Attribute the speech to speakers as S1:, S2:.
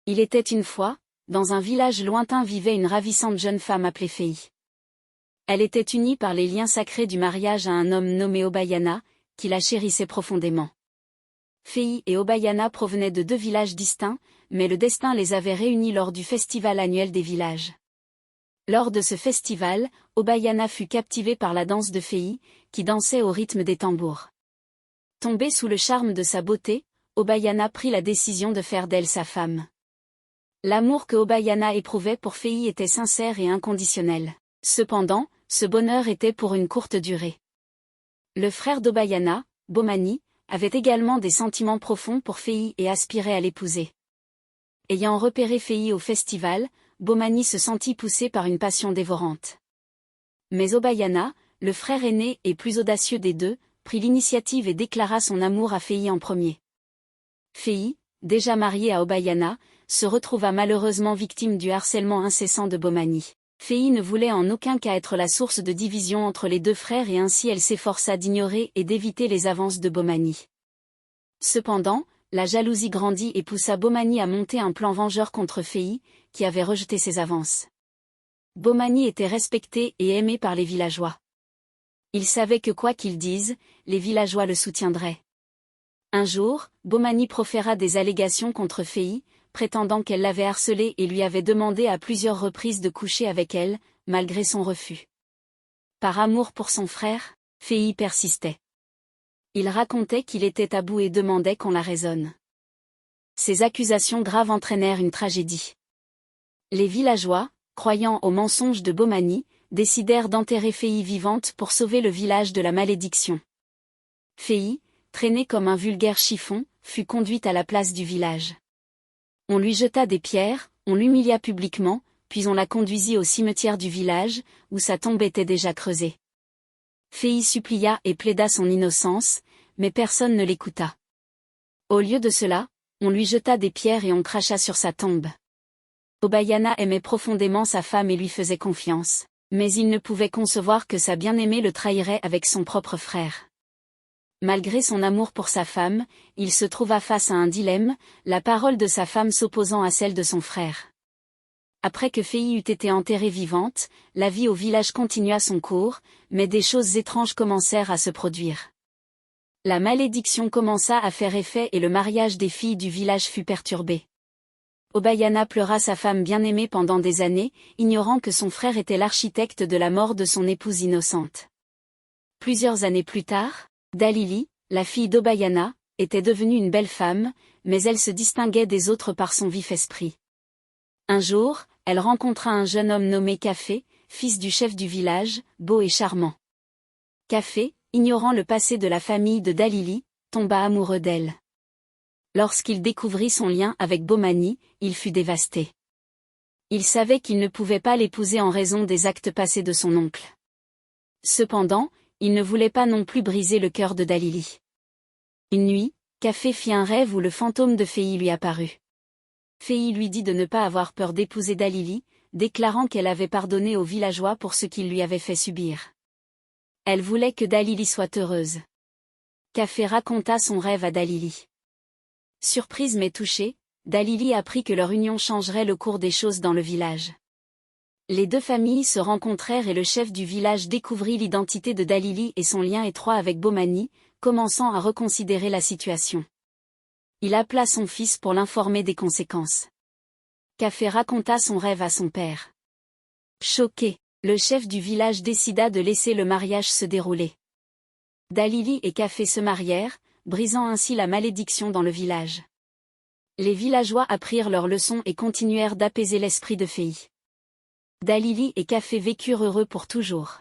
S1: Il était une fois, dans un village lointain vivait une ravissante jeune femme appelée Fei. Elle était unie par les liens sacrés du mariage à un homme nommé Obayana, qui la chérissait profondément. Fei et Obayana provenaient de 2 villages distincts, mais le destin les avait réunis lors du festival annuel des villages. Lors de ce festival, Obayana fut captivé par la danse de Fei, qui dansait au rythme des tambours. Tombé sous le charme de sa beauté, Obayana prit la décision de faire d'elle sa femme. L'amour que Obayana éprouvait pour Fei était sincère et inconditionnel. Cependant, ce bonheur était pour une courte durée. Le frère d'Obayana, Bomani, avait également des sentiments profonds pour Fei et aspirait à l'épouser. Ayant repéré Fei au festival, Bomani se sentit poussé par une passion dévorante. Mais Obayana, le frère aîné et plus audacieux des deux, prit l'initiative et déclara son amour à Fei en premier. Fei, déjà mariée à Obayana, se retrouva malheureusement victime du harcèlement incessant de Bomani. Fei ne voulait en aucun cas être la source de division entre les 2 frères et ainsi elle s'efforça d'ignorer et d'éviter les avances de Bomani. Cependant, la jalousie grandit et poussa Bomani à monter un plan vengeur contre Fei, qui avait rejeté ses avances. Bomani était respecté et aimé par les villageois. Il savait que quoi qu'ils disent, les villageois le soutiendraient. Un jour, Bomani proféra des allégations contre Fei, prétendant qu'elle l'avait harcelé et lui avait demandé à plusieurs reprises de coucher avec elle, malgré son refus. Par amour pour son frère, Fei persistait. Il racontait qu'il était à bout et demandait qu'on la raisonne. Ces accusations graves entraînèrent une tragédie. Les villageois, croyant aux mensonges de Bomani, décidèrent d'enterrer Fei vivante pour sauver le village de la malédiction. Fei, traînée comme un vulgaire chiffon, fut conduite à la place du village. On lui jeta des pierres, on l'humilia publiquement, puis on la conduisit au cimetière du village, où sa tombe était déjà creusée. Fei supplia et plaida son innocence, mais personne ne l'écouta. Au lieu de cela, on lui jeta des pierres et on cracha sur sa tombe. Obayana aimait profondément sa femme et lui faisait confiance, mais il ne pouvait concevoir que sa bien-aimée le trahirait avec son propre frère. Malgré son amour pour sa femme, il se trouva face à un dilemme, la parole de sa femme s'opposant à celle de son frère. Après que Fei eut été enterrée vivante, la vie au village continua son cours, mais des choses étranges commencèrent à se produire. La malédiction commença à faire effet et le mariage des filles du village fut perturbé. Obayana pleura sa femme bien-aimée pendant des années, ignorant que son frère était l'architecte de la mort de son épouse innocente. Plusieurs années plus tard, Dalili, la fille d'Obayana, était devenue une belle femme, mais elle se distinguait des autres par son vif esprit. Un jour, elle rencontra un jeune homme nommé Café, fils du chef du village, beau et charmant. Café, ignorant le passé de la famille de Dalili, tomba amoureux d'elle. Lorsqu'il découvrit son lien avec Bomani, il fut dévasté. Il savait qu'il ne pouvait pas l'épouser en raison des actes passés de son oncle. Cependant, il ne voulait pas non plus briser le cœur de Dalili. Une nuit, Café fit un rêve où le fantôme de Fei lui apparut. Fei lui dit de ne pas avoir peur d'épouser Dalili, déclarant qu'elle avait pardonné aux villageois pour ce qu'ils lui avaient fait subir. Elle voulait que Dalili soit heureuse. Café raconta son rêve à Dalili. Surprise mais touchée, Dalili apprit que leur union changerait le cours des choses dans le village. Les 2 familles se rencontrèrent et le chef du village découvrit l'identité de Dalili et son lien étroit avec Bomani, commençant à reconsidérer la situation. Il appela son fils pour l'informer des conséquences. Café raconta son rêve à son père. Choqué, le chef du village décida de laisser le mariage se dérouler. Dalili et Café se marièrent, brisant ainsi la malédiction dans le village. Les villageois apprirent leur leçon et continuèrent d'apaiser l'esprit de Fei. Dalili et Café vécurent heureux pour toujours.